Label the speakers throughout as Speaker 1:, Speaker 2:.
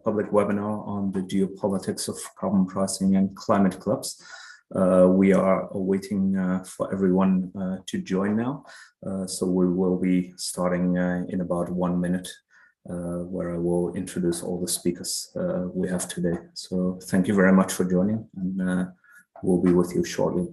Speaker 1: public webinar on the geopolitics of carbon pricing and climate clubs. We are waiting for everyone to join now. So we will be starting in about 1 minute, where I will introduce all the speakers we have today. So thank you very much for joining, and we'll be with you shortly.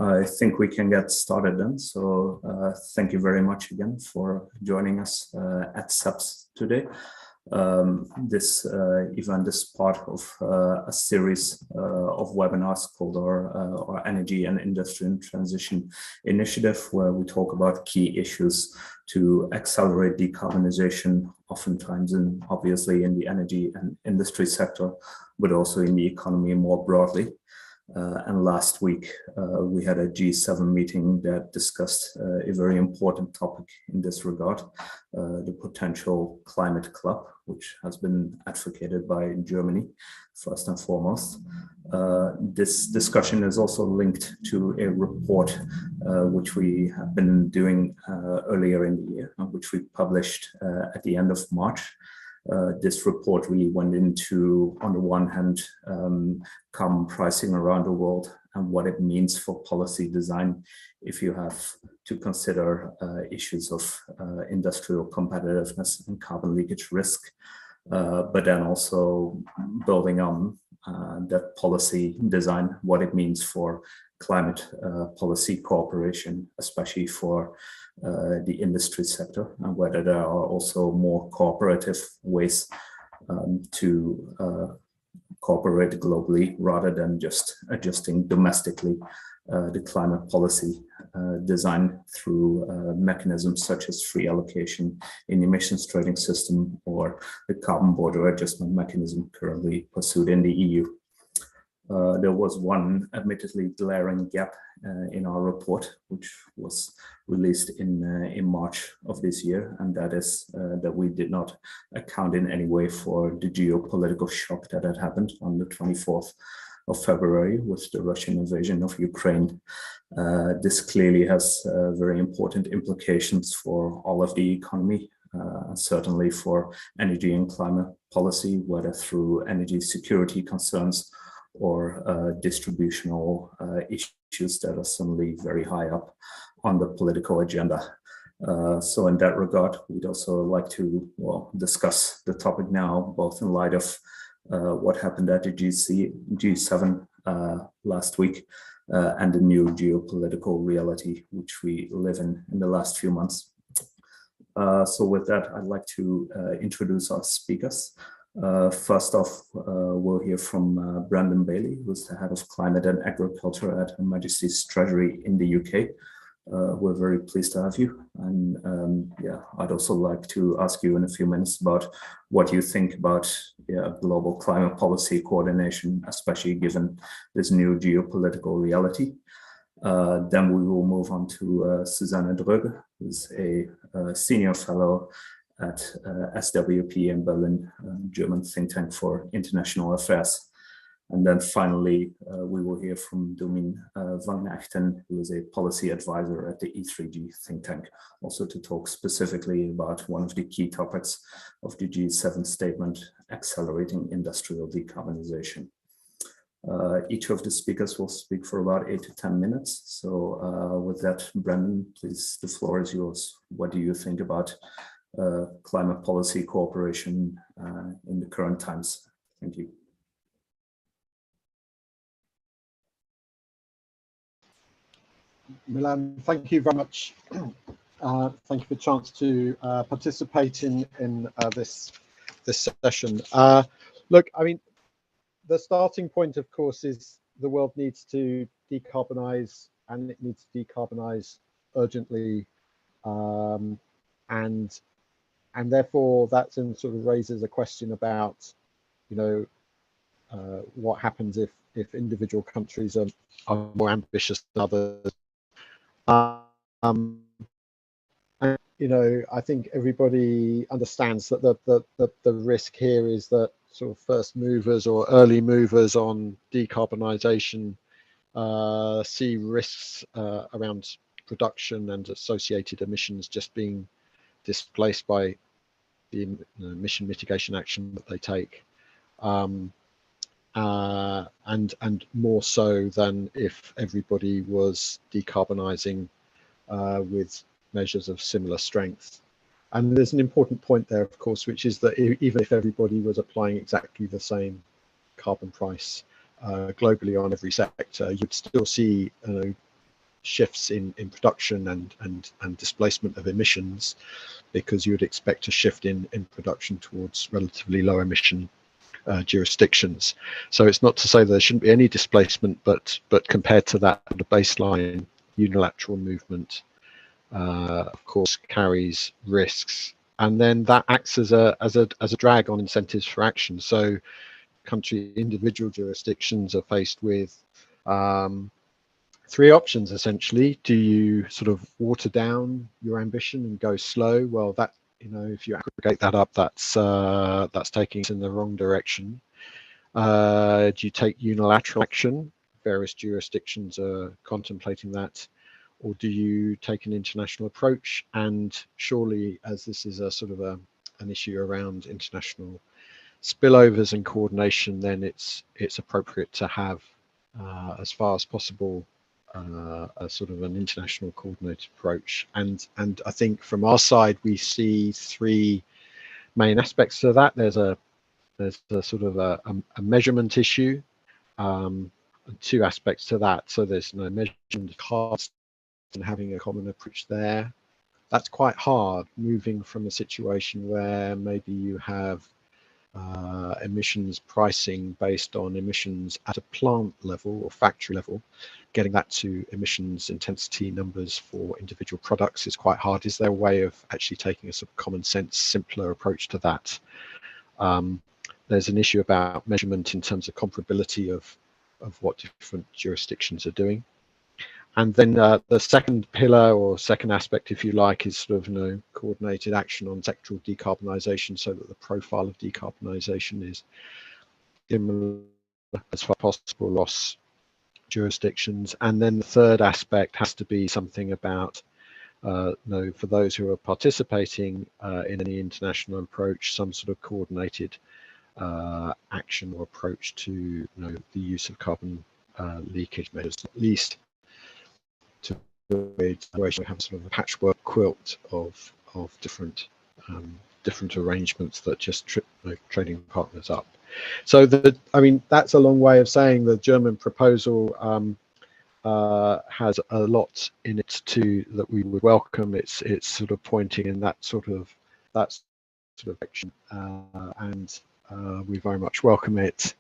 Speaker 1: I think we can get started then. So thank you very much again for joining us at SEPS today. This event is part of a series of webinars called our Energy and Industry Transition Initiative, where we talk about key issues to accelerate decarbonization, oftentimes obviously in the energy and industry sector, but also in the economy more broadly. And last week, we had a G7 meeting that discussed a very important topic in this regard, the potential climate club, which has been advocated by Germany, first and foremost. This discussion is also linked to a report which we have been doing earlier in the year, which we published at the end of March. This report really went into, on the one hand, carbon pricing around the world and what it means for policy design if you have to consider issues of industrial competitiveness and carbon leakage risk, but then also building on that policy design, what it means for climate policy cooperation, especially for the industry sector, and whether there are also more cooperative ways to cooperate globally rather than just adjusting domestically the climate policy design through mechanisms such as free allocation in emissions trading system or the carbon border adjustment mechanism currently pursued in the EU. There was one admittedly glaring gap in our report, which was released in March of this year, and that is that we did not account in any way for the geopolitical shock that had happened on the 24th of February with the Russian invasion of Ukraine. This clearly has very important implications for all of the economy, certainly for energy and climate policy, whether through energy security concerns or distributional issues that are suddenly very high up on the political agenda. So in that regard, we'd also like to discuss the topic now, both in light of what happened at the G7 last week and the new geopolitical reality which we live in the last few months. So with that, I'd like to introduce our speakers. First off, we'll hear from Brandon Bailey, who's the head of climate and agriculture at Her Majesty's Treasury in the UK. We're very pleased to have you. And I'd also like to ask you in a few minutes about what you think about global climate policy coordination, especially given this new geopolitical reality. Then we will move on to Susanne Dröge, who's a senior fellow at SWP in Berlin, German think tank for international affairs. And then finally, we will hear from Domin van Achten, who is a policy advisor at the E3G think tank, also to talk specifically about one of the key topics of the G7 statement, accelerating industrial decarbonization. Each of the speakers will speak for about 8 to 10 minutes. So with that, Brendan, please, the floor is yours. What do you think about climate policy cooperation in the current times? Thank you.
Speaker 2: Milan, thank you very much. Thank you for the chance to participate in this session. Look, I mean, the starting point, of course, is the world needs to decarbonize, and it needs to decarbonize urgently, and therefore that then sort of raises a question about, you know, what happens if individual countries are more ambitious than others. you know, I think everybody understands that the risk here is that sort of first movers or early movers on decarbonisation see risks around production and associated emissions just being displaced by the emission mitigation action that they take, and more so than if everybody was decarbonising with measures of similar strength. And there's an important point there, of course, which is that even if everybody was applying exactly the same carbon price globally on every sector, you'd still see shifts in production and displacement of emissions, because you would expect a shift in production towards relatively low emission jurisdictions. So it's not to say there shouldn't be any displacement, but compared to that, the baseline unilateral movement of course carries risks, and then that acts as a drag on incentives for action. So individual jurisdictions are faced with three options essentially. Do you sort of water down your ambition and go slow? Well, that, you know, if you aggregate that up, that's taking us in the wrong direction. Do you take unilateral action? Various jurisdictions are contemplating that. Or do you take an international approach? And surely, as this is a sort of an issue around international spillovers and coordination, then it's appropriate to have, as far as possible, a sort of an international coordinated approach. And I think from our side, we see three main aspects to that. There's a sort of a measurement issue, and two aspects to that. So there's no measurement cards and having a common approach there. That's quite hard, moving from a situation where maybe you have emissions pricing based on emissions at a plant level or factory level. Getting that to emissions intensity numbers for individual products is quite hard. Is there a way of actually taking a sort of common sense, simpler approach to that? There's an issue about measurement in terms of comparability of what different jurisdictions are doing. And then the second pillar, or second aspect, if you like, is sort of coordinated action on sectoral decarbonisation, so that the profile of decarbonisation is similar as far as possible across jurisdictions. And then the third aspect has to be something about, for those who are participating in any international approach, some sort of coordinated action or approach to the use of carbon leakage measures, at least to avoid we have sort of a patchwork quilt of different arrangements that just trip trading partners up. So I mean, that's a long way of saying the German proposal has a lot in it too that we would welcome. It's sort of pointing in that sort of direction, and we very much welcome it.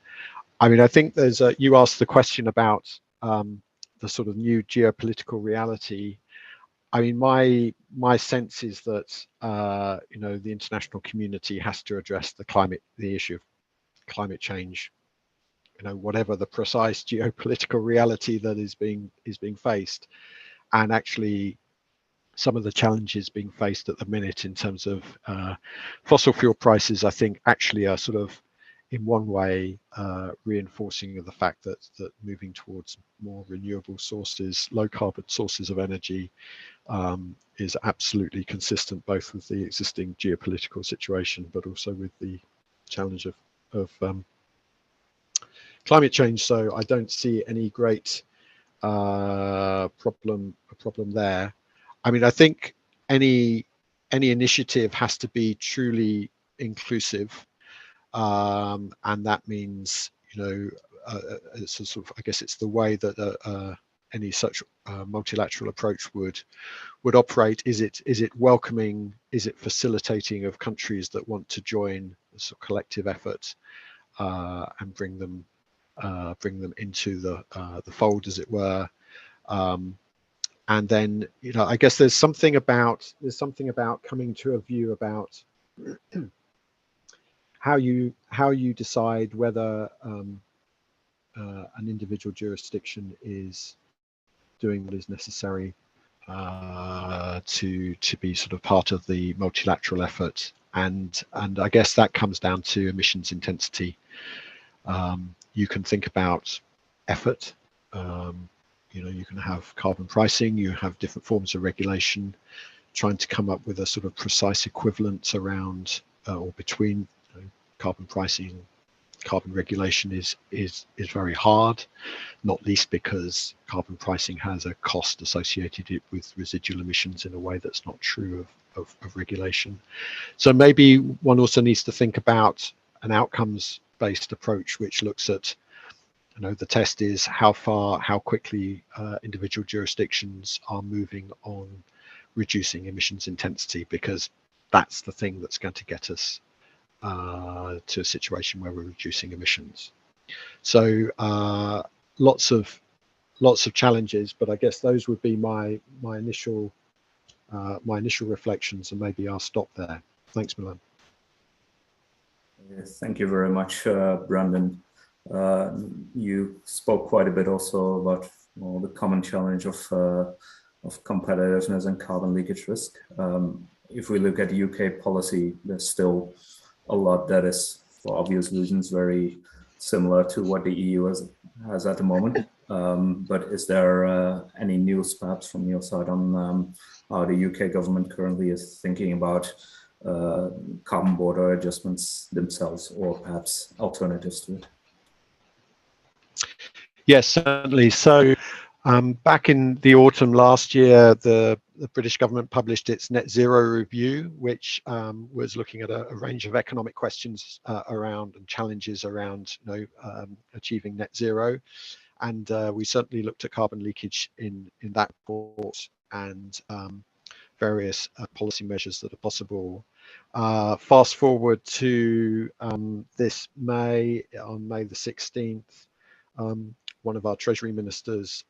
Speaker 2: I mean, I think there's you asked the question about the sort of new geopolitical reality. I mean, my sense is that the international community has to address the issue of climate change. Whatever the precise geopolitical reality that is being faced, and actually some of the challenges being faced at the minute in terms of fossil fuel prices, I think actually are sort of in one way reinforcing of the fact that moving towards more renewable sources, low carbon sources of energy is absolutely consistent both with the existing geopolitical situation, but also with the challenge of climate change. So I don't see any great problem there. I mean, I think any initiative has to be truly inclusive, and that means it's a sort of, I guess it's the way that any such multilateral approach would operate. Is it welcoming? Is it facilitating of countries that want to join a sort of collective effort and bring them into the fold, as it were? And then I guess there's something about coming to a view about how you decide whether an individual jurisdiction is doing what is necessary to be sort of part of the multilateral effort, and I guess that comes down to emissions intensity. You can think about effort. You can have carbon pricing, you have different forms of regulation, trying to come up with a sort of precise equivalence around or between carbon pricing, carbon regulation is very hard, not least because carbon pricing has a cost associated with residual emissions in a way that's not true of regulation. So maybe one also needs to think about an outcomes-based approach, which looks at, the test is how quickly individual jurisdictions are moving on reducing emissions intensity, because that's the thing that's going to get us to a situation where we're reducing emissions. So lots of challenges, but I guess those would be my initial reflections, and maybe I'll stop there. Thanks, Milan.
Speaker 1: Thank you very much, Brandon. You spoke quite a bit also about the common challenge of competitiveness and carbon leakage risk. If we look at UK policy, there's still a lot that is, for obvious reasons, very similar to what the EU has at the moment. But is there any news perhaps from your side on how the UK government currently is thinking about carbon border adjustments themselves, or perhaps alternatives to it?
Speaker 2: Yes, certainly. So back in the autumn last year, the British government published its net zero review, which was looking at a range of economic questions around and challenges around achieving net zero. And we certainly looked at carbon leakage in that report, and various policy measures that are possible. Fast forward to this May, on May the 16th, one of our Treasury ministers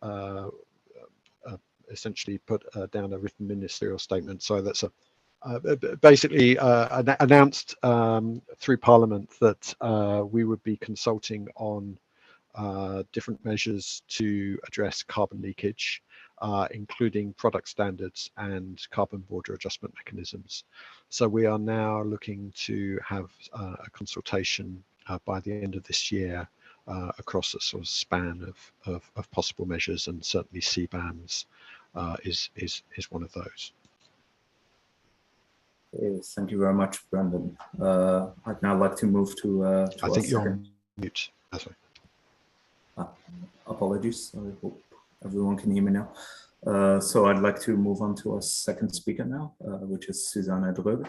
Speaker 2: essentially put down a written ministerial statement. So that's basically announced through Parliament that we would be consulting on different measures to address carbon leakage, including product standards and carbon border adjustment mechanisms. So we are now looking to have a consultation by the end of this year across a sort of span of possible measures, and certainly CBAMs is one of those.
Speaker 1: Thank you very much, Brandon. I'd now like to move to
Speaker 2: I think you're on mute. Sorry.
Speaker 1: Apologies. I hope everyone can hear me now. So I'd like to move on to our second speaker now, which is Susanne Dröge.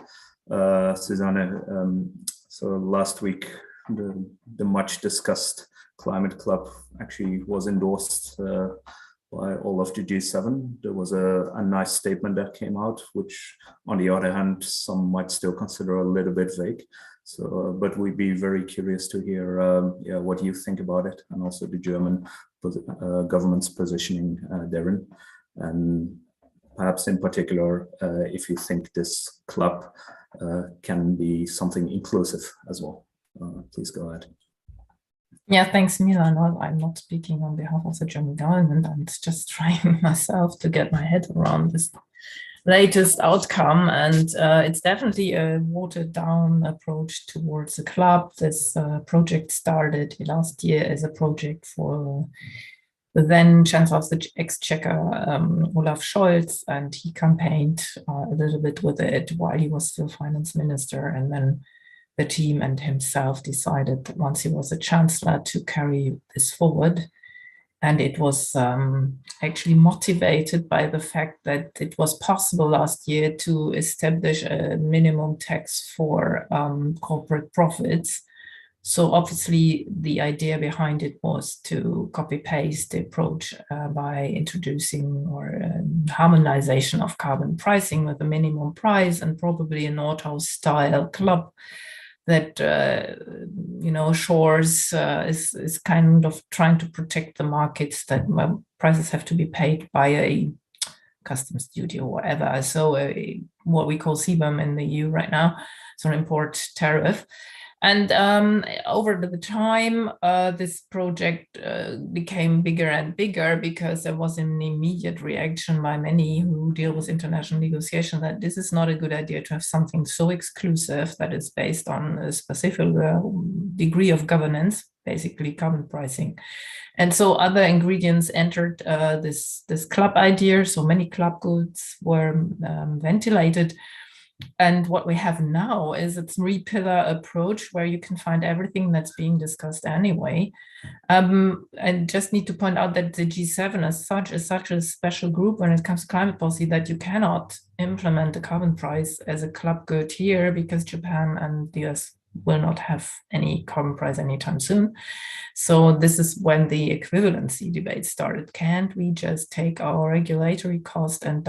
Speaker 1: Susanne, so last week, the much discussed climate club actually was endorsed by all of the G7. There was a nice statement that came out, which on the other hand, some might still consider a little bit vague. So, but we'd be very curious to hear what you think about it, and also the German government's positioning therein. And perhaps in particular, if you think this club can be something inclusive as well. Please go ahead.
Speaker 3: Yeah, thanks, Milan. Well, I'm not speaking on behalf of the German government. I'm just trying myself to get my head around this latest outcome. And it's definitely a watered down approach towards the club. This project started last year as a project for the then Chancellor of the Exchequer, Olaf Scholz, and he campaigned a little bit with it while he was still finance minister. And then the team and himself decided that once he was a chancellor to carry this forward. And it was actually motivated by the fact that it was possible last year to establish a minimum tax for corporate profits. So obviously the idea behind it was to copy paste the approach by introducing harmonization of carbon pricing with a minimum price, and probably a Nordhaus style club that Shores is kind of trying to protect the markets, that prices have to be paid by a customs duty or whatever. So what we call CBAM in the EU right now, so an import tariff. And over the time, this project became bigger and bigger because there was an immediate reaction by many who deal with international negotiation that this is not a good idea to have something so exclusive that is based on a specific degree of governance, basically carbon pricing. And so other ingredients entered this club idea. So many club goods were ventilated. And what we have now is a three-pillar approach where you can find everything that's being discussed anyway. I just need to point out that the G7 as such is such a special group when it comes to climate policy that you cannot implement the carbon price as a club good here because Japan and the US will not have any carbon price anytime soon. So this is when the equivalency debate started. Can't we just take our regulatory cost and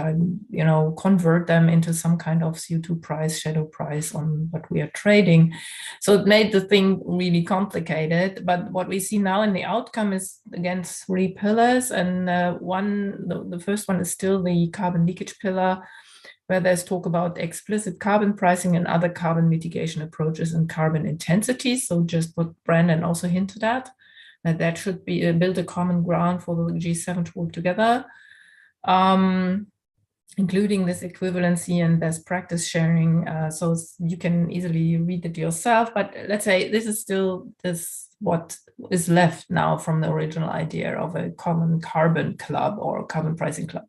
Speaker 3: convert them into some kind of CO2 price, shadow price on what we are trading? So it made the thing really complicated. But what we see now in the outcome is, again, three pillars. And the first one is still the carbon leakage pillar, where there's talk about explicit carbon pricing and other carbon mitigation approaches and carbon intensity. So just what Brandon also hinted at, that should be build a common ground for the G7 to work together, including this equivalency and best practice sharing. So you can easily read it yourself, but let's say this is still what is left now from the original idea of a common carbon club or carbon pricing club.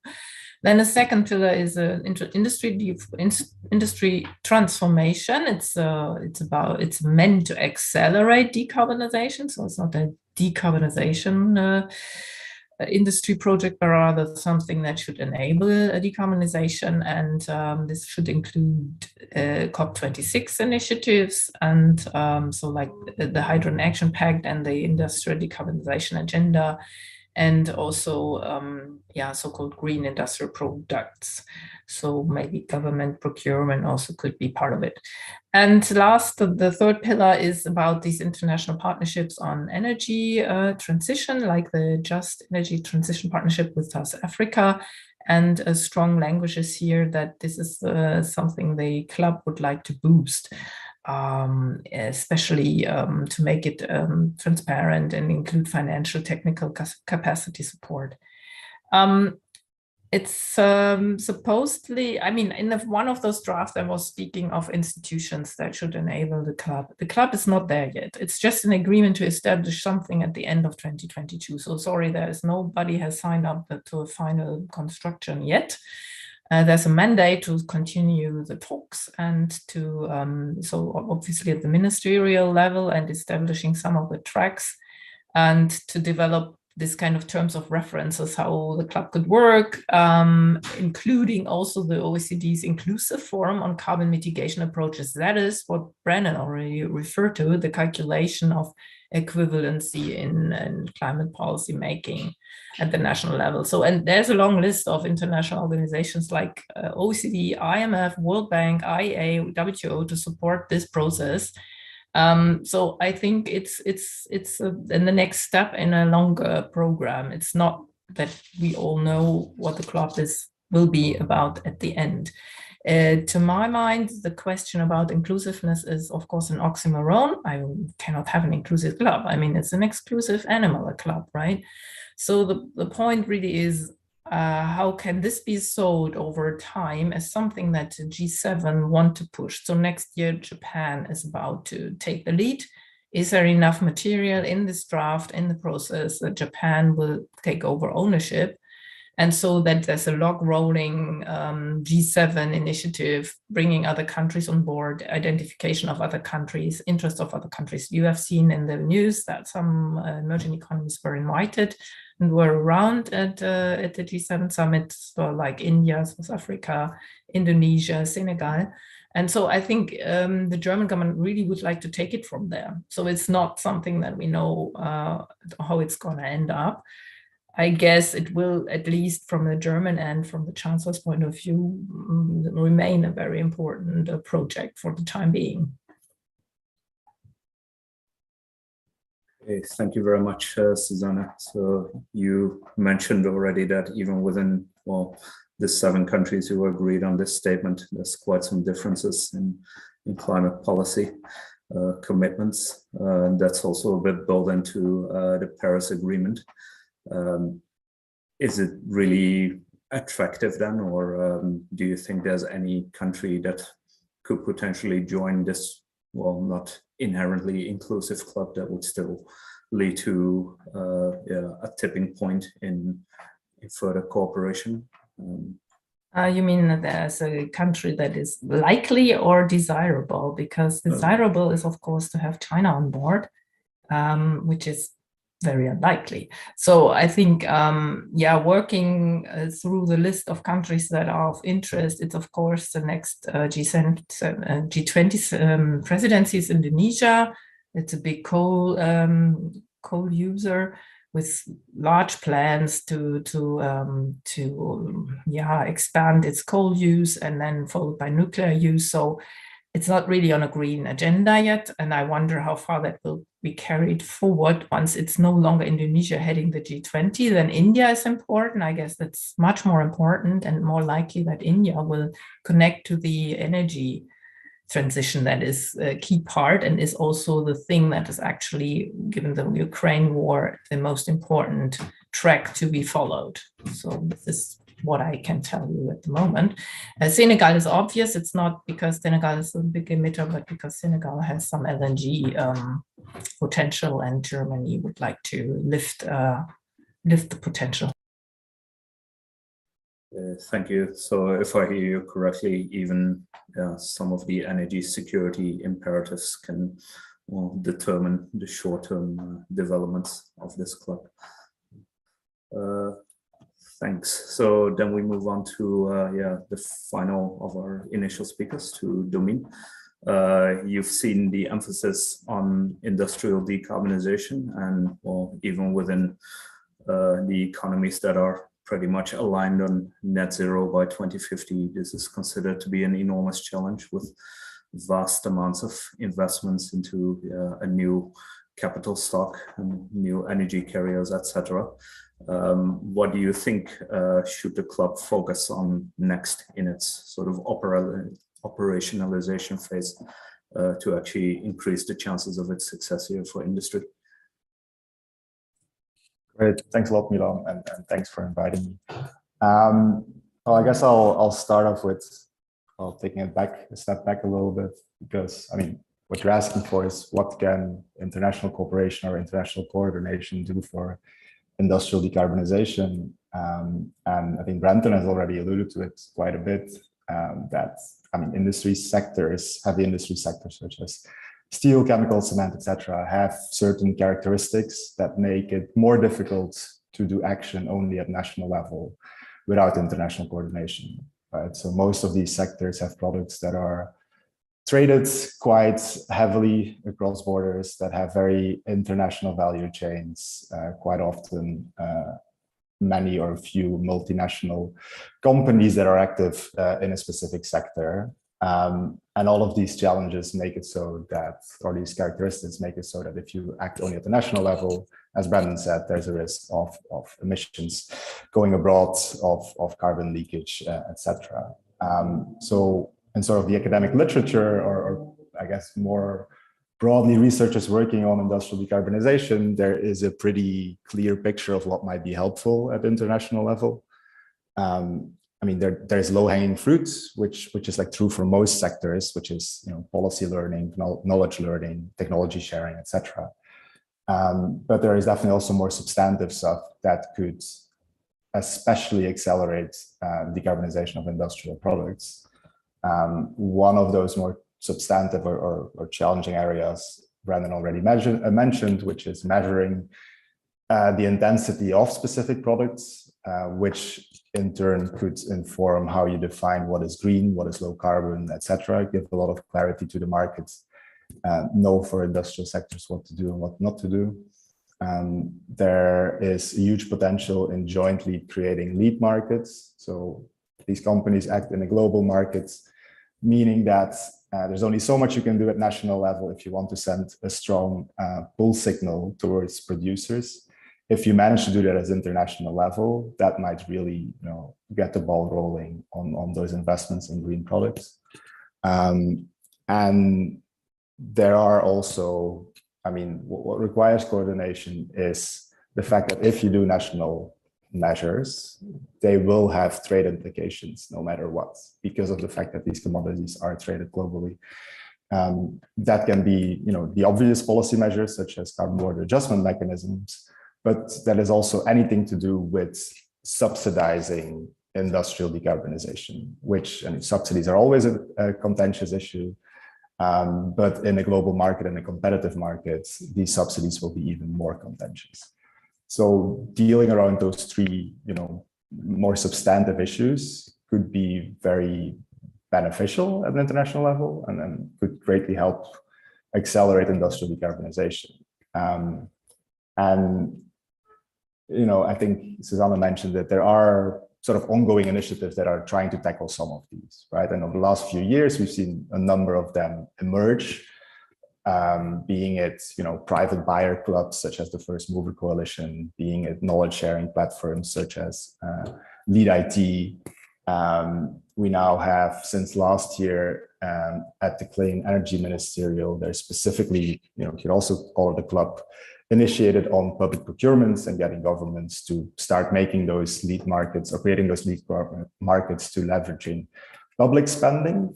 Speaker 3: Then the second pillar is industry transformation. It's meant to accelerate decarbonization. So it's not a decarbonization industry project, but rather something that should enable a decarbonization. And this should include COP26 initiatives and so like the Hydrogen Action Pact and the Industrial Decarbonization Agenda, and also, so-called green industrial products. So maybe government procurement also could be part of it. And last, the third pillar is about these international partnerships on energy transition, like the Just Energy Transition Partnership with South Africa. And strong languages here that this is something the club would like to boost. Especially to make it transparent and include financial technical capacity support. It's supposedly, in one of those drafts, I was speaking of institutions that should enable the club. The club is not there yet. It's just an agreement to establish something at the end of 2022. So sorry, nobody has signed up to a final construction yet. There's a mandate to continue the talks and to, so obviously at the ministerial level and establishing some of the tracks and to develop this kind of terms of references, how the club could work, including also the OECD's inclusive forum on carbon mitigation approaches. That is what Brandon already referred to, the calculation of equivalency in climate policy making at the national level. So, and there's a long list of international organizations like OECD, IMF, World Bank, IEA, WTO to support this process. So I think it's in the next step in a longer program. It's not that we all know what the club will be about at the end. To my mind, the question about inclusiveness is, of course, an oxymoron. I cannot have an inclusive club. It's an exclusive animal, a club, right? So the point really is, how can this be sold over time as something that the G7 want to push? So next year, Japan is about to take the lead. Is there enough material in this draft, in the process, that Japan will take over ownership? And so that there's a log rolling G7 initiative, bringing other countries on board, identification of other countries, interest of other countries. You have seen in the news that some emerging economies were invited and were around at the G7 summit, so like India, South Africa, Indonesia, Senegal. And so I think the German government really would like to take it from there. So it's not something that we know how it's going to end up. I guess it will, at least from the German and from the Chancellor's point of view, remain a very important project for the time being.
Speaker 1: Okay, thank you very much, Susanna. So you mentioned already that even within, the 7 countries who agreed on this statement, there's quite some differences in climate policy. commitments. That's also a bit built into the Paris Agreement. Is it really attractive then, or do you think there's any country that could potentially join this, well, not inherently inclusive club that would still lead to a tipping point in further cooperation?
Speaker 3: You mean that there's a country that is likely or desirable? Because desirable is, of course, to have China on board, which is very unlikely. So I think, working through the list of countries that are of interest, it's of course the next G20 presidency is Indonesia. It's a big coal user with large plans to expand its coal use and then followed by nuclear use. So it's not really on a green agenda yet, and I wonder how far that will be carried forward once it's no longer Indonesia heading the G20. Then India is important. I guess that's much more important and more likely that India will connect to the energy transition. That is a key part and is also the thing that is actually, given the Ukraine war, the most important track to be followed. So this is what I can tell you at the moment. Senegal is obvious. It's not because Senegal is a big emitter, but because Senegal has some LNG potential and Germany would like to lift the potential.
Speaker 1: Thank you. So if I hear you correctly, even some of the energy security imperatives can determine the short-term developments of this club. Thanks. So then we move on to the final of our initial speakers, to Domin. You've seen the emphasis on industrial decarbonization, and even within the economies that are pretty much aligned on net zero by 2050, this is considered to be an enormous challenge with vast amounts of investments into a new capital stock and new energy carriers, etc. What do you think should the club focus on next in its sort of operationalization phase to actually increase the chances of its success here for industry?
Speaker 4: Great, thanks a lot, Milan, and thanks for inviting me. Well, I guess I'll start off with taking a step back a little bit, because I mean, what you're asking for is what can international cooperation or international coordination do for industrial decarbonization, and I think Brenton has already alluded to it quite a bit. That I mean, heavy industry sectors such as steel, chemical, cement, etc., have certain characteristics that make it more difficult to do action only at national level without international coordination. Right? So most of these sectors have products that are traded quite heavily across borders, that have very international value chains, quite often many or few multinational companies that are active in a specific sector. And all of these challenges make it so that, or these characteristics make it so that if you act only at the national level, as Brandon said, there's a risk of emissions going abroad, of carbon leakage, etc. So in sort of the academic literature, or I guess more broadly researchers working on industrial decarbonization, there is a pretty clear picture of what might be helpful at the international level. I mean, there's low-hanging fruits, which is like true for most sectors, which is, you know, policy learning, knowledge learning, technology sharing, etc. But there is definitely also more substantive stuff that could especially accelerate decarbonization of industrial products. One of those more substantive or challenging areas Brandon already mentioned, which is measuring the intensity of specific products, which in turn could inform how you define what is green, what is low carbon, etc. Give a lot of clarity to the markets, know for industrial sectors what to do and what not to do. There is a huge potential in jointly creating lead markets. So these companies act in a global market, meaning that there's only so much you can do at national level if you want to send a strong pull signal towards producers. If you manage to do that at international level, that might really, you know, get the ball rolling on those investments in green products. And there are also, I mean, what requires coordination is the fact that if you do national measures, they will have trade implications no matter what, because of the fact that these commodities are traded globally. That can be, the obvious policy measures such as carbon border adjustment mechanisms, but that is also anything to do with subsidizing industrial decarbonization, which, and subsidies are always a contentious issue, but in a global market and a competitive market, these subsidies will be even more contentious. So dealing around those three, more substantive issues could be very beneficial at an international level, and could greatly help accelerate industrial decarbonization. I think Susanna mentioned that there are sort of ongoing initiatives that are trying to tackle some of these, right? And over the last few years, we've seen a number of them emerge, being it, private buyer clubs such as the First Mover Coalition, being it knowledge sharing platforms such as Lead IT. We now have, since last year, at the Clean Energy Ministerial, there's specifically, you can also call it a club, initiated on public procurements and getting governments to start making those lead markets or creating those lead markets to leveraging public spending.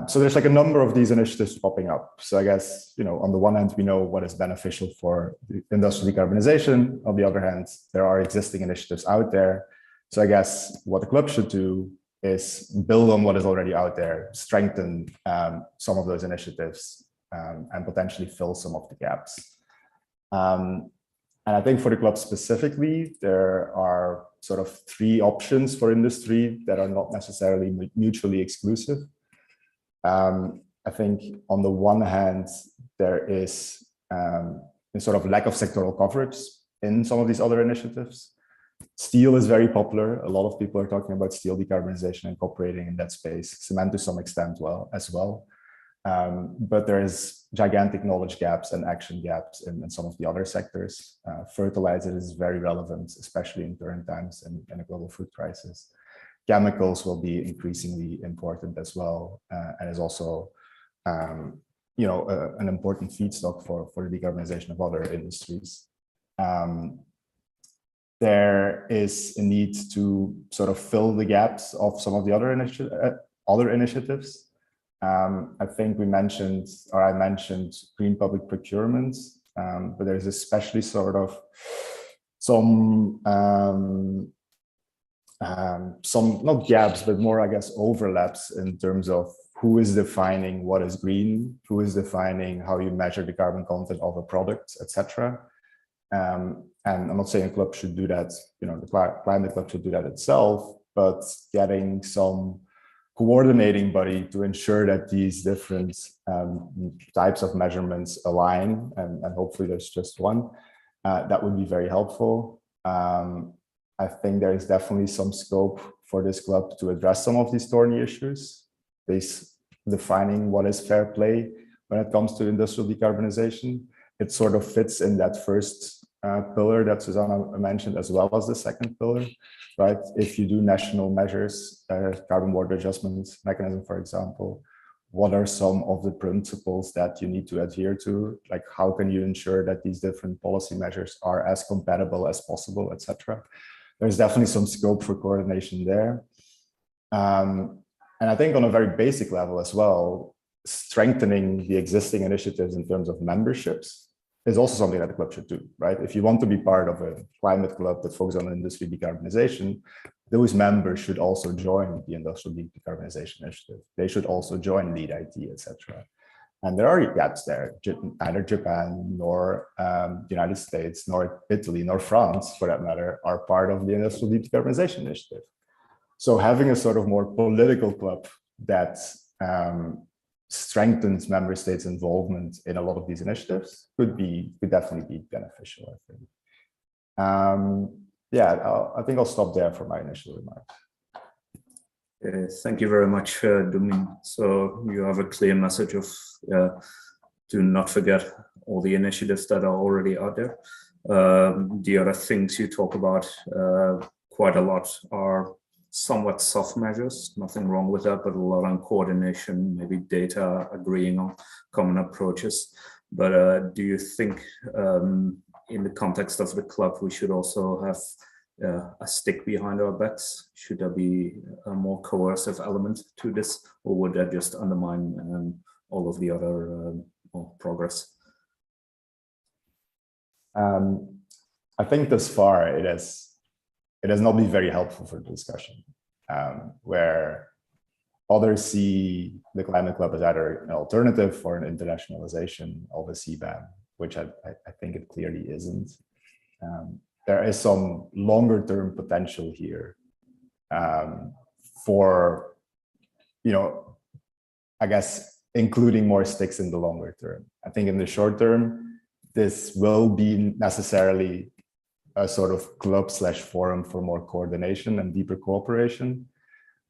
Speaker 4: So there's like a number of these initiatives popping up. So I guess, on the one hand, we know what is beneficial for industrial decarbonization. On the other hand, there are existing initiatives out there. So I guess what the club should do is build on what is already out there, strengthen some of those initiatives, and potentially fill some of the gaps. And I think for the club specifically, there are sort of three options for industry that are not necessarily mutually exclusive. I think on the one hand, there is a sort of lack of sectoral coverage in some of these other initiatives. Steel is very popular. A lot of people are talking about steel decarbonization and cooperating in that space. Cement to some extent as well. But there is gigantic knowledge gaps and action gaps in some of the other sectors. Fertilizer is very relevant, especially in current times and in a global food crisis. Chemicals will be increasingly important as well, and is also, an important feedstock for the decarbonization of other industries. There is a need to sort of fill the gaps of some of the other initiatives. I think I mentioned green public procurement, but there's especially sort of some not gaps, but more, I guess, overlaps in terms of who is defining what is green, who is defining how you measure the carbon content of a product, etc. And I'm not saying a club should do that, the climate club should do that itself, but getting some coordinating body to ensure that these different types of measurements align, and hopefully there's just one, that would be very helpful. I think there is definitely some scope for this club to address some of these thorny issues, defining what is fair play when it comes to industrial decarbonization. It sort of fits in that first pillar that Susanna mentioned, as well as the second pillar, right? If you do national measures, carbon border adjustment mechanism, for example, what are some of the principles that you need to adhere to? Like, how can you ensure that these different policy measures are as compatible as possible, etc.? There's definitely some scope for coordination there. And I think on a very basic level as well, strengthening the existing initiatives in terms of memberships is also something that the club should do, right? If you want to be part of a climate club that focuses on industry decarbonization, those members should also join the industrial decarbonization initiative. They should also join Lead IT, etc. And there are gaps there. Neither Japan, nor the United States, nor Italy, nor France, for that matter, are part of the industrial decarbonization initiative. So having a sort of more political club that strengthens member states' involvement in a lot of these initiatives could definitely be beneficial, I think. I think I'll stop there for my initial remarks.
Speaker 1: Thank you very much, Domin. So you have a clear message of do not forget all the initiatives that are already out there. The other things you talk about quite a lot are somewhat soft measures, nothing wrong with that, but a lot on coordination, maybe data, agreeing on common approaches. But do you think in the context of the club, we should also have a stick behind our backs? Should there be a more coercive element to this, or would that just undermine all of the other progress?
Speaker 4: I think thus far it has not been very helpful for the discussion, where others see the climate club as either an alternative for an internationalization of a CBAM, which I think it clearly isn't. There is some longer term potential here for, I guess, including more sticks in the longer term. I think in the short term, this will be necessarily a sort of club/forum for more coordination and deeper cooperation,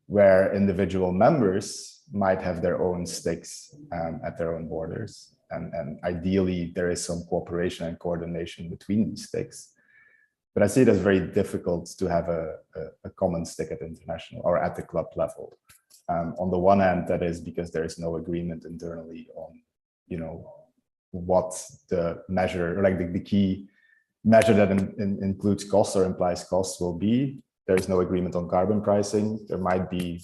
Speaker 4: where individual members might have their own sticks at their own borders. And ideally, there is some cooperation and coordination between these sticks. But I see it as very difficult to have a common stick at international or at the club level. On the one hand, that is because there is no agreement internally on, what the measure, like the key measure that includes costs or implies costs will be. There is no agreement on carbon pricing. There might be,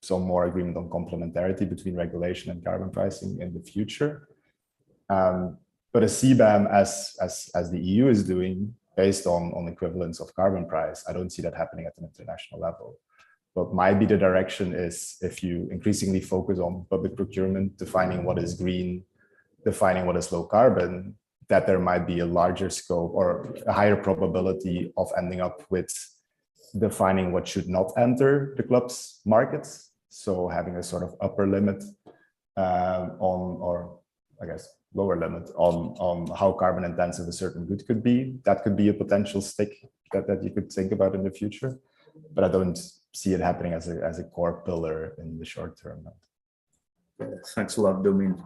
Speaker 4: some more agreement on complementarity between regulation and carbon pricing in the future. But a CBAM, as the EU is doing, based on equivalence of carbon price, I don't see that happening at an international level. What might be the direction is, if you increasingly focus on public procurement, defining what is green, defining what is low carbon, that there might be a larger scope or a higher probability of ending up with defining what should not enter the club's markets. So having a sort of upper limit or I guess lower limit on how carbon intensive a certain good could be. That could be a potential stick that you could think about in the future, but I don't see it happening as a core pillar in the short term.
Speaker 1: Thanks a lot, Domin.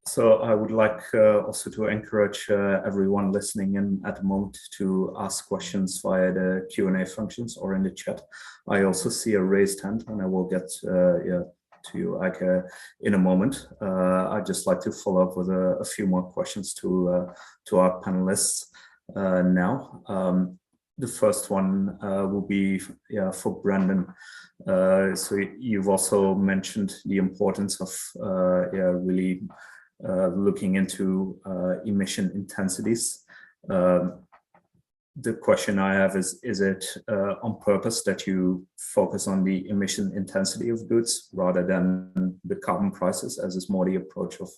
Speaker 1: So I would like also to encourage everyone listening in at the moment to ask questions via the Q&A functions or in the chat. I also see a raised hand, and I will get to you, Eike, in a moment. I'd just like to follow up with a few more questions to our panelists now. The first one will be for Brendan. So you've also mentioned the importance of really looking into emission intensities. The question I have is it on purpose that you focus on the emission intensity of goods rather than the carbon prices, as is more the approach of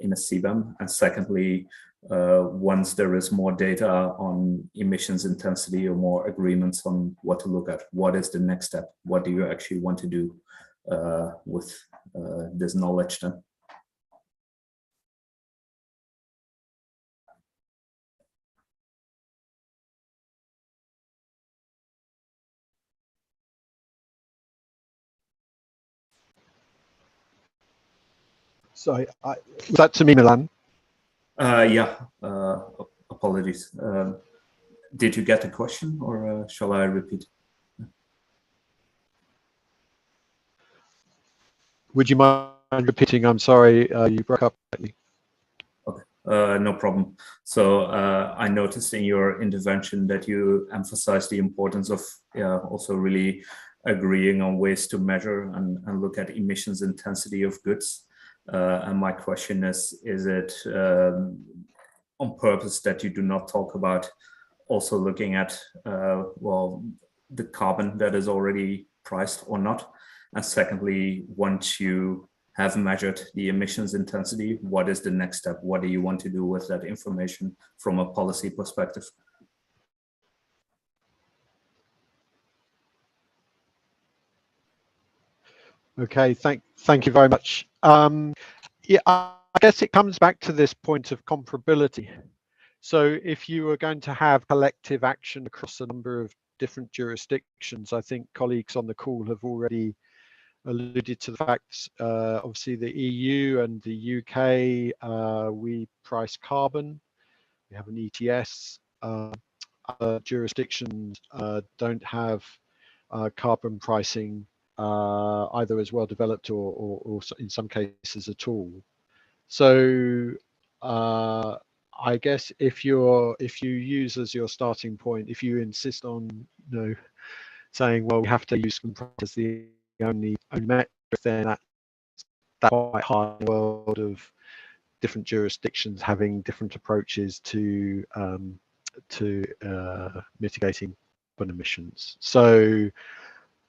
Speaker 1: in a CBAM? And secondly, once there is more data on emissions intensity or more agreements on what to look at, what is the next step? What do you actually want to do with this knowledge then?
Speaker 2: Sorry, was that to me, Milan?
Speaker 1: Yeah, apologies. Did you get the question, or shall I repeat?
Speaker 2: Would you mind repeating? I'm sorry, you broke up.
Speaker 1: Okay, no problem. So I noticed in your intervention that you emphasized the importance of also really agreeing on ways to measure and look at emissions intensity of goods. And my question is it on purpose that you do not talk about also looking at, well, the carbon that is already priced or not? And secondly, once you have measured the emissions intensity, what is the next step? What do you want to do with that information from a policy perspective?
Speaker 2: Okay, thank you very much. Yeah, I guess it comes back to this point of comparability. So if you are going to have collective action across a number of different jurisdictions, I think colleagues on the call have already alluded to the facts. Obviously, the EU and the UK, we price carbon. We have an ETS. Other jurisdictions don't have carbon pricing either as well developed or in some cases at all. So I guess if you use as your starting point, if you insist on saying, well, we have to use carbon price as the only metric, then that's quite hard in the world of different jurisdictions having different approaches to mitigating carbon emissions. So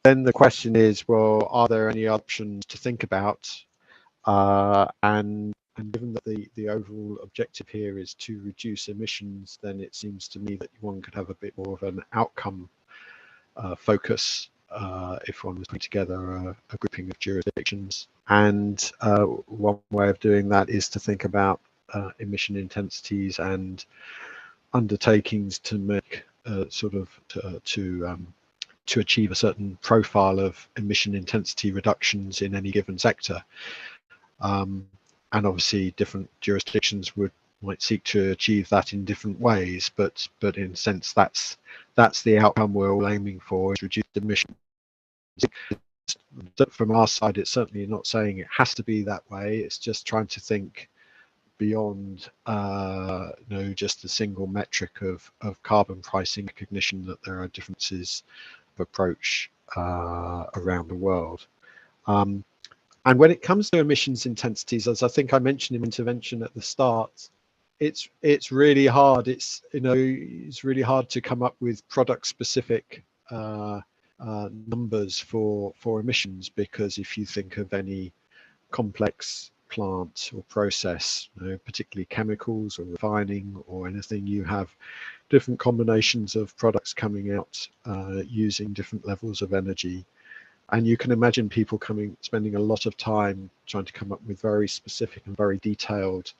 Speaker 2: then the question is, well, are there any options to think about? And given that the overall objective here is to reduce emissions, then it seems to me that one could have a bit more of an outcome focus if one was putting together a grouping of jurisdictions. And one way of doing that is to think about emission intensities and undertakings to make to achieve a certain profile of emission intensity reductions in any given sector. And obviously different jurisdictions might seek to achieve that in different ways, but in a sense that's the outcome we're all aiming for, is reduced emissions. From our side, it's certainly not saying it has to be that way. It's just trying to think beyond just the single metric of carbon pricing, recognition that there are differences of approach around the world. And when it comes to emissions intensities, as I think I mentioned in intervention at the start, it's really hard. It's really hard to come up with product specific numbers for emissions, because if you think of any complex plant or process, particularly chemicals or refining or anything, you have different combinations of products coming out using different levels of energy. And you can imagine people spending a lot of time trying to come up with very specific and very detailed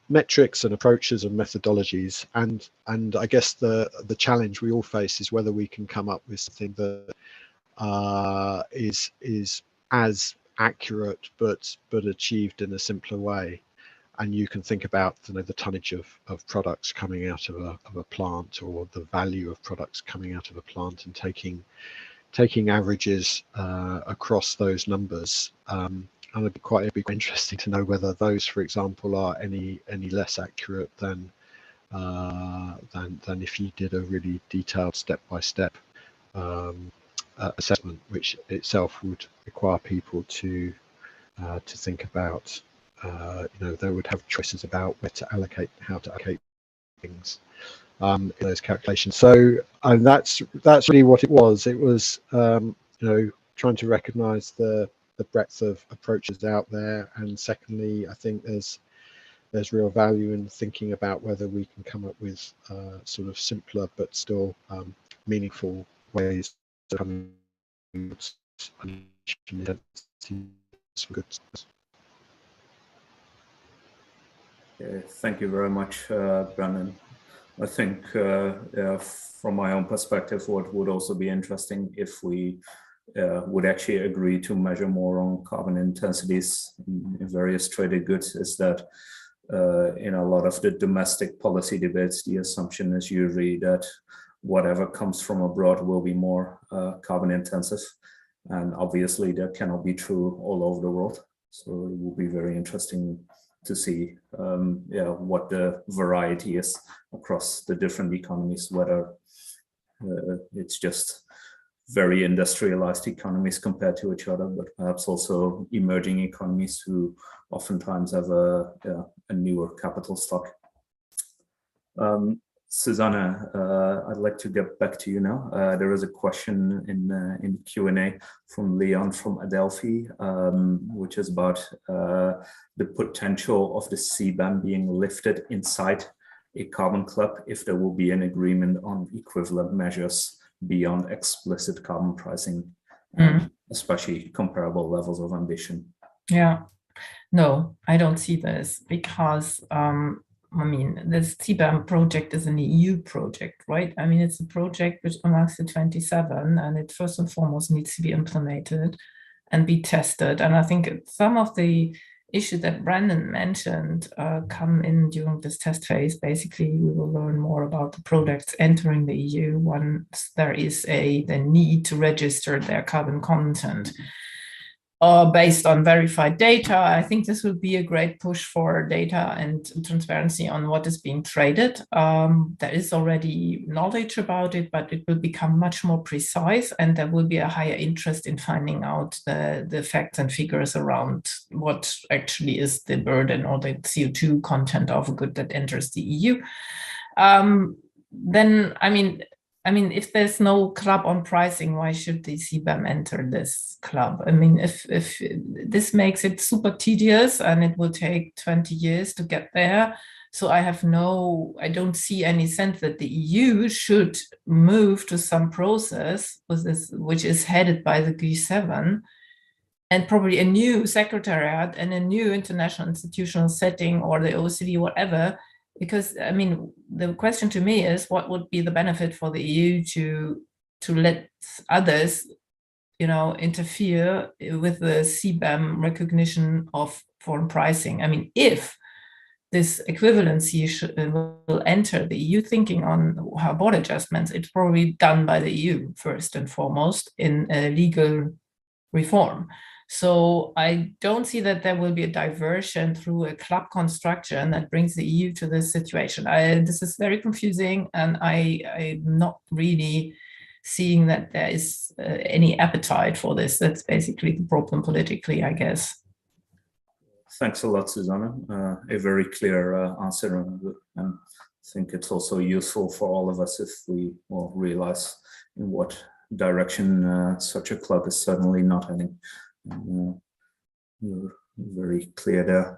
Speaker 2: metrics and approaches and methodologies. And I guess the challenge we all face is whether we can come up with something that is as accurate but achieved in a simpler way. And you can think about the tonnage of products coming out of a plant, or the value of products coming out of a plant, and taking averages across those numbers. And it'd be quite interesting to know whether those, for example, are any less accurate than if you did a really detailed step-by-step assessment, which itself would require people to think about. They would have choices about where to allocate, how to allocate things in those calculations. So that's really what it was. It was trying to recognise the breadth of approaches out there, and secondly, I think there's real value in thinking about whether we can come up with sort of simpler but still meaningful ways of coming for goods.
Speaker 1: Thank you very much, Brandon. I think from my own perspective, what would also be interesting if we would actually agree to measure more on carbon intensities in various traded goods is that in a lot of the domestic policy debates, the assumption is usually that whatever comes from abroad will be more carbon intensive. And obviously that cannot be true all over the world. So it will be very interesting to see what the variety is across the different economies, whether it's just very industrialized economies compared to each other, but perhaps also emerging economies who oftentimes have a newer capital stock. Susanna, I'd like to get back to you now. There is a question in Q&A from Leon from Adelphi, which is about the potential of the CBAM being lifted inside a carbon club if there will be an agreement on equivalent measures beyond explicit carbon pricing, especially comparable levels of ambition.
Speaker 3: Yeah, no, I don't see this, because this CBAM project is an EU project, right? I mean, it's a project which amongst the 27, and it first and foremost needs to be implemented and be tested. And I think some of the issue that Brandon mentioned come in during this test phase. Basically, we will learn more about the products entering the EU once there is the need to register their carbon content. Based on verified data. I think this will be a great push for data and transparency on what is being traded. There is already knowledge about it, but it will become much more precise, and there will be a higher interest in finding out the facts and figures around what actually is the burden or the CO2 content of a good that enters the EU. Then, I mean, if there's no club on pricing, why should the CBAM enter this club? I mean, if this makes it super tedious and it will take 20 years to get there, so I don't see any sense that the EU should move to some process with this, which is headed by the G7, and probably a new secretariat and a new international institutional setting or the OECD, whatever. Because, I mean, the question to me is, what would be the benefit for the EU to let others, interfere with the CBAM recognition of foreign pricing? I mean, if this equivalency will enter the EU thinking on how border adjustments, it's probably done by the EU first and foremost in a legal reform. So I don't see that there will be a diversion through a club construction that brings the EU to this situation. This is very confusing, and I'm not really seeing that there is any appetite for this. That's basically the problem politically, I guess.
Speaker 1: Thanks a lot, Susanna. A very clear answer, and I think it's also useful for all of us if we realize in what direction such a club is certainly not heading. You're very clear there.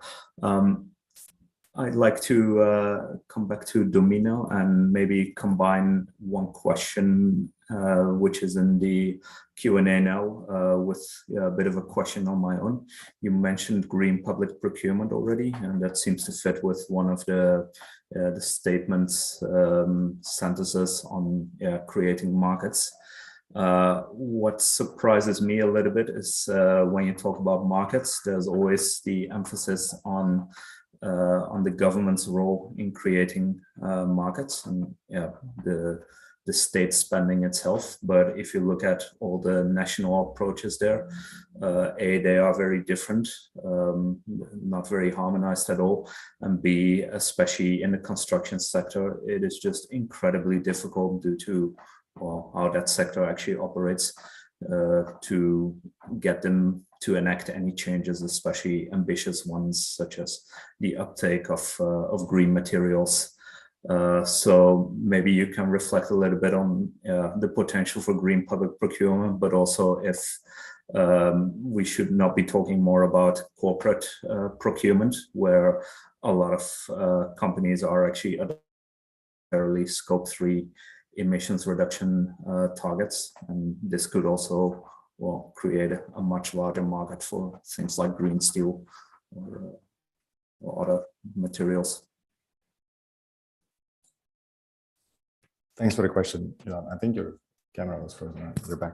Speaker 1: I'd like to come back to Domino and maybe combine one question which is in the Q&A now with a bit of a question on my own. You mentioned green public procurement already, and that seems to fit with one of the statements, sentences on creating markets. What surprises me a little bit is when you talk about markets, there's always the emphasis on the government's role in creating markets and the state spending itself. But if you look at all the national approaches there, they are very different, not very harmonized at all, and B, especially in the construction sector, it is just incredibly difficult due to how that sector actually operates to get them to enact any changes, especially ambitious ones such as the uptake of green materials. So maybe you can reflect a little bit on the potential for green public procurement, but also if we should not be talking more about corporate procurement, where a lot of companies are actually adopting Scope 3 emissions reduction targets, and this could also create a much larger market for things like green steel or other materials.
Speaker 4: Thanks for the question. I think your camera was frozen. You're back.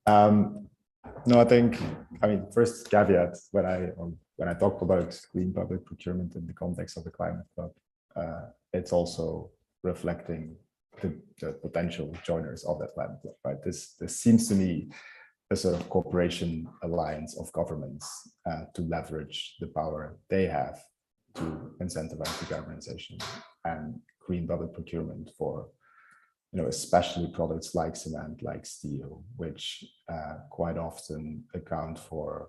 Speaker 4: No, I mean, first caveat, when I talk about green public procurement in the context of the climate club, it's also reflecting the potential joiners of that climate club, right? This seems to me a sort of cooperation alliance of governments to leverage the power they have to incentivize decarbonization and green public procurement for, especially products like cement, like steel, which quite often account for,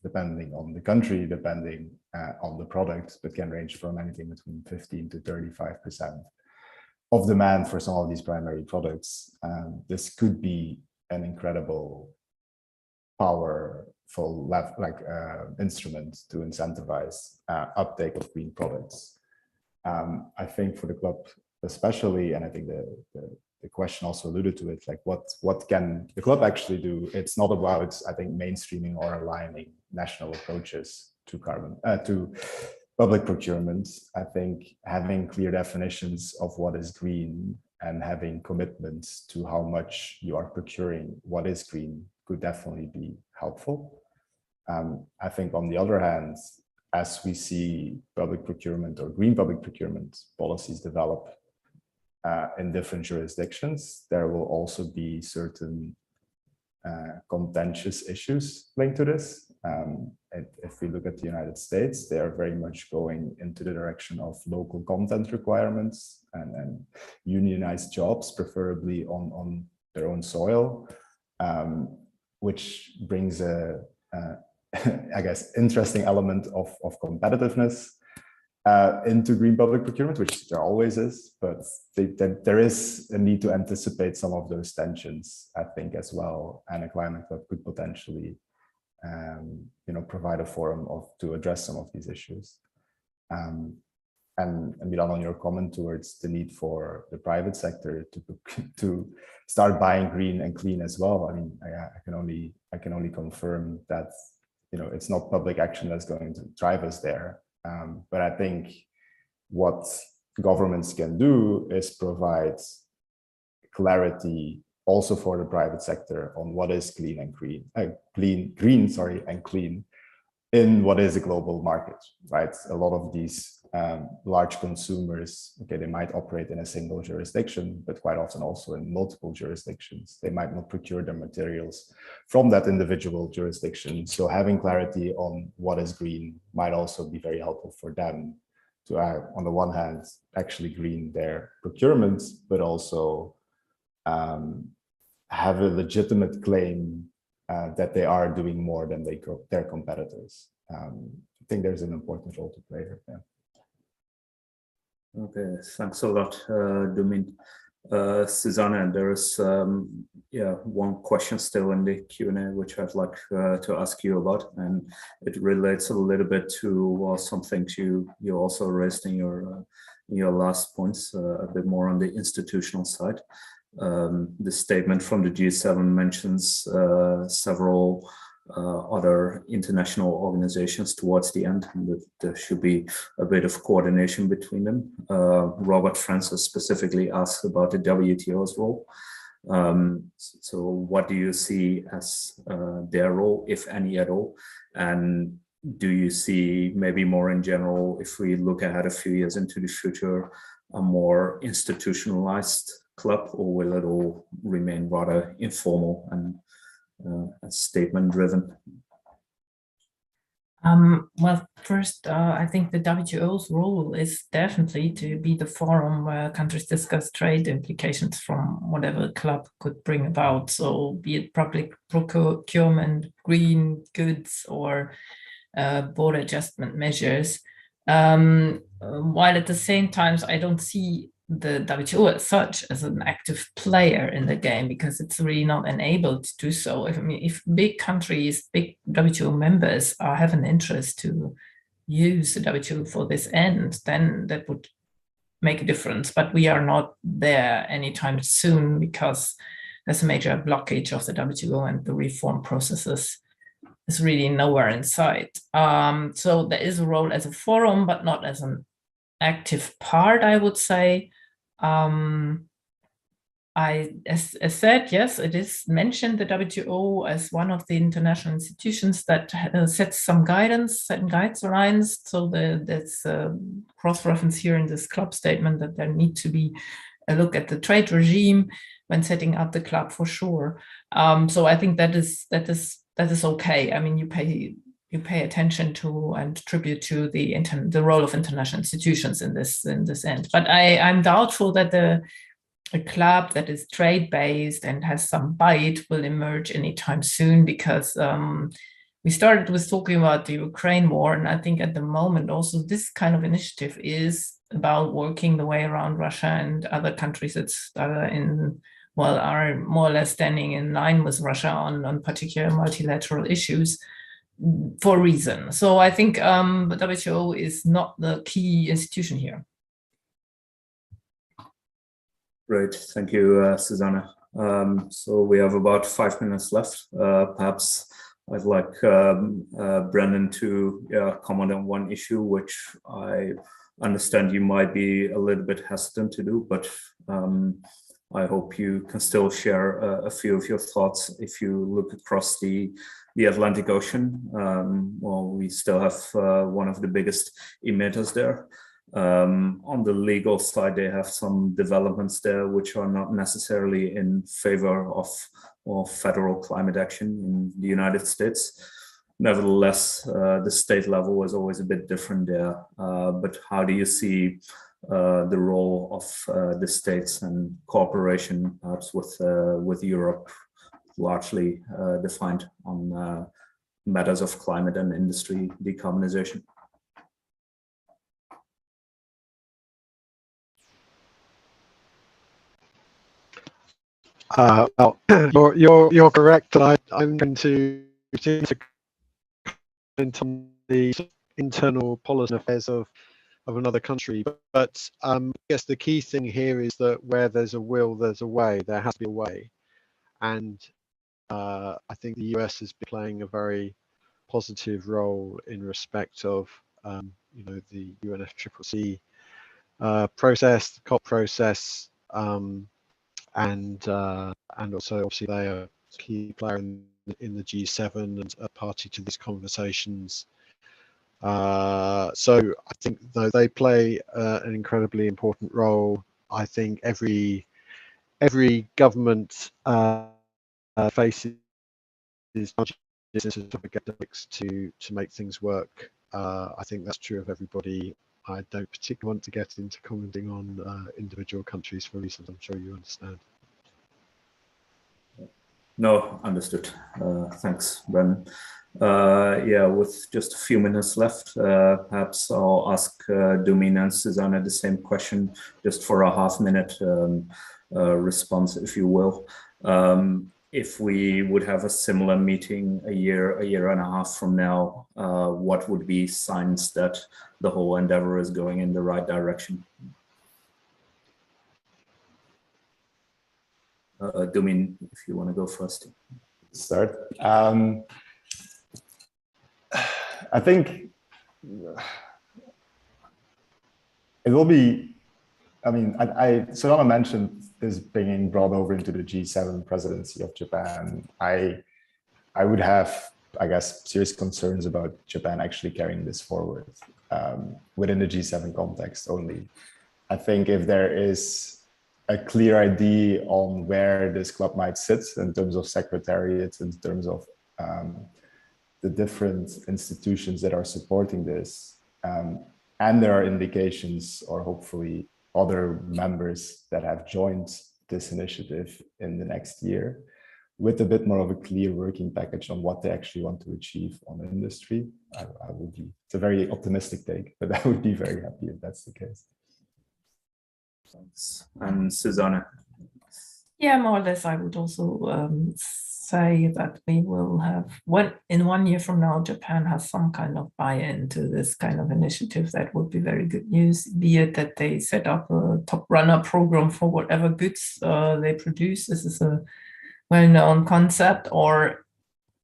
Speaker 4: depending on the country, depending on the product, but can range from anything between 15 to 35% of demand for some of these primary products. This could be an incredible powerful instrument to incentivize uptake of green products. I think for the club especially, and I think the question also alluded to it, like what can the club actually do? It's not about, I think, mainstreaming or aligning national approaches to public procurement. I think having clear definitions of what is green and having commitments to how much you are procuring what is green could definitely be helpful. I think on the other hand, as we see public procurement or green public procurement policies develop in different jurisdictions, there will also be certain contentious issues linked to this. If we look at the United States, they are very much going into the direction of local content requirements and unionized jobs, preferably on their own soil, which brings a I guess, interesting element of competitiveness into green public procurement, which there always is, but there is a need to anticipate some of those tensions, I think, as well, and a climate that could potentially, provide a forum to address some of these issues. And Milan, on your comment towards the need for the private sector to start buying green and clean as well, I mean, I can only confirm that it's not public action that's going to drive us there. But I think what governments can do is provide clarity also for the private sector on what is green and clean in what is a global market, right? A lot of these large consumers, okay, they might operate in a single jurisdiction, but quite often also in multiple jurisdictions. They might not procure their materials from that individual jurisdiction. So having clarity on what is green might also be very helpful for them to, on the one hand, actually green their procurement, but also have a legitimate claim that they are doing more than their competitors. I think there's an important role to play here. Yeah.
Speaker 1: Okay, thanks a lot, Domin. Susanna, there is one question still in the Q&A which I'd like to ask you about, and it relates a little bit to some things you also raised in your last points, a bit more on the institutional side. The statement from the G7 mentions several other international organizations towards the end, and that there should be a bit of coordination between them. Robert Francis specifically asked about the WTO's role. So what do you see as their role, if any at all? And do you see, maybe more in general, if we look ahead a few years into the future, a more institutionalized club, or will it all remain rather informal and statement driven?
Speaker 3: Well, first, I think the WTO's role is definitely to be the forum where countries discuss trade implications from whatever the club could bring about. So be it public procurement, green goods, or border adjustment measures. While at the same time, I don't see the WTO as such as an active player in the game, because it's really not enabled to do so. If big countries, big WTO members have an interest to use the WTO for this end, then that would make a difference. But we are not there anytime soon, because there's a major blockage of the WTO, and the reform processes is really nowhere in sight. So there is a role as a forum, but not as an active part, I would say. As said, yes, it is mentioned, the WTO, as one of the international institutions that sets some guidance, certain guidelines. So there's a cross-reference here in this club statement that there need to be a look at the trade regime when setting up the club, for sure. So I think that is okay. I mean, you pay attention to and tribute to the role of international institutions in this end. But I'm doubtful that a club that is trade-based and has some bite will emerge anytime soon, because we started with talking about the Ukraine war, and I think at the moment also this kind of initiative is about working the way around Russia and other countries that are more or less standing in line with Russia on particular multilateral issues for a reason. So I think the WTO is not the key institution here.
Speaker 1: Great, thank you, Susanna. So we have about 5 minutes left. Perhaps I'd like Brendan to comment on one issue, which I understand you might be a little bit hesitant to do, but I hope you can still share a few of your thoughts if you look across the the Atlantic Ocean. Well, we still have one of the biggest emitters there. On the legal side, they have some developments there which are not necessarily in favor of federal climate action in the United States. Nevertheless, the state level is always a bit different there. But how do you see the role of the states and cooperation, perhaps with Europe, largely defined on matters of climate and industry decarbonization?
Speaker 2: Well, you're correct. I'm going to into the internal policy affairs of another country, but I guess the key thing here is that where there's a will, there's a way. There has to be a way, and I think the US has been playing a very positive role in respect of the UNFCCC process, the COP process. And also obviously they are a key player in the G7 and a party to these conversations. So I think they play an incredibly important role. I think every government faces challenges to make things work. I think that's true of everybody. I don't particularly want to get into commenting on individual countries for reasons I'm sure you understand.
Speaker 1: No, understood. Thanks, Brennan. Yeah, with just a few minutes left, perhaps I'll ask Domin and Susanne the same question, just for a half-minute response, if you will. If we would have a similar meeting a year and a half from now, what would be signs that the whole endeavor is going in the right direction? Domin, if you want to go first.
Speaker 4: Start. I think it will be, Solana mentioned this being brought over into the G7 presidency of Japan. I would have, I guess, serious concerns about Japan actually carrying this forward within the G7 context only. I think if there is a clear idea on where this club might sit in terms of secretariats, in terms of the different institutions that are supporting this, and there are indications, or hopefully other members that have joined this initiative in the next year, with a bit more of a clear working package on what they actually want to achieve on the industry, I would be, it's a very optimistic take, but I would be very happy if that's the case.
Speaker 1: Thanks. And Susanne?
Speaker 3: Yeah, more or less, I would also say that we will have, in 1 year from now, Japan has some kind of buy-in to this kind of initiative. That would be very good news, be it that they set up a top runner program for whatever goods they produce. This is a well-known concept, or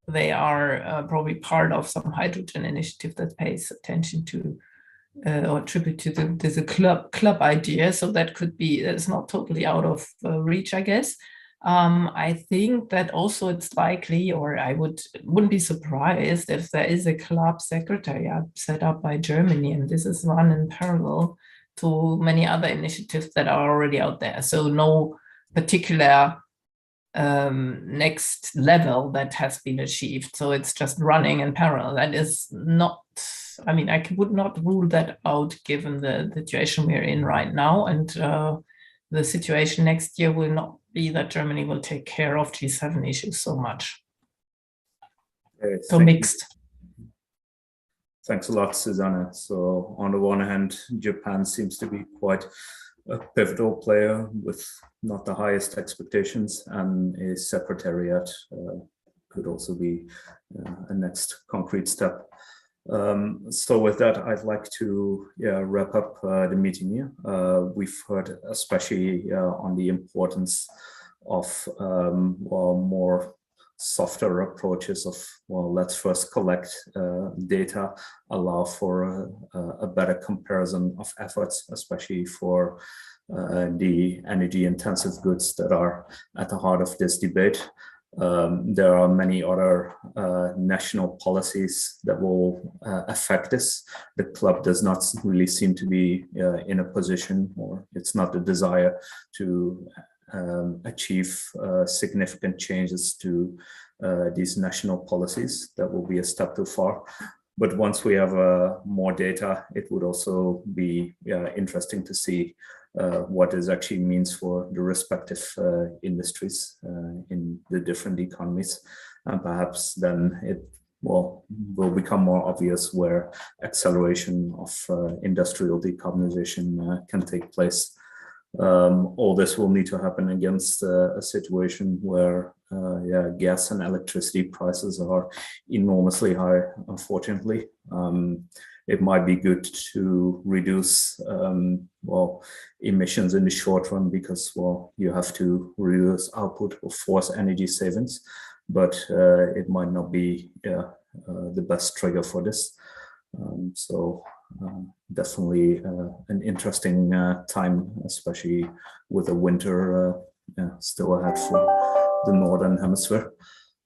Speaker 3: they are probably part of some hydrogen initiative that pays attention to or tribute to the club idea. So that could be, it's not totally out of reach, I guess. I think that also it's likely, or I wouldn't be surprised if there is a club secretariat set up by Germany, and this is run in parallel to many other initiatives that are already out there. So no particular next level that has been achieved. So it's just running in parallel. That is not, I mean, I would not rule that out given the situation we're in right now. And the situation next year will not be that Germany will take care of G7 issues so much. So mixed.
Speaker 1: Thanks a lot, Susanne. So on the one hand, Japan seems to be quite a pivotal player with not the highest expectations, and a secretariat could also be a next concrete step. So with that, I'd like to wrap up the meeting here. We've heard especially on the importance of more softer approaches of, well, let's first collect data, allow for a better comparison of efforts, especially for the energy intensive goods that are at the heart of this debate. There are many other national policies that will affect this. The club does not really seem to be in a position, or it's not the desire to achieve significant changes to these national policies. That will be a step too far. But once we have more data, it would also be interesting to see what this actually means for the respective industries in the different economies. And perhaps then it will become more obvious where acceleration of industrial decarbonization can take place. All this will need to happen against a situation where gas and electricity prices are enormously high, unfortunately. It might be good to reduce emissions in the short run because you have to reduce output or force energy savings, but it might not be the best trigger for this. Definitely an interesting time, especially with the winter still ahead for the Northern Hemisphere.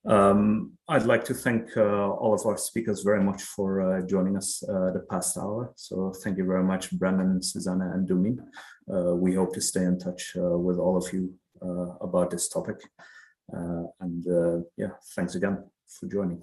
Speaker 1: I'd like to thank all of our speakers very much for joining us the past hour. So thank you very much, Brandon, Susanna, and Domin. We hope to stay in touch with all of you about this topic. Thanks again for joining.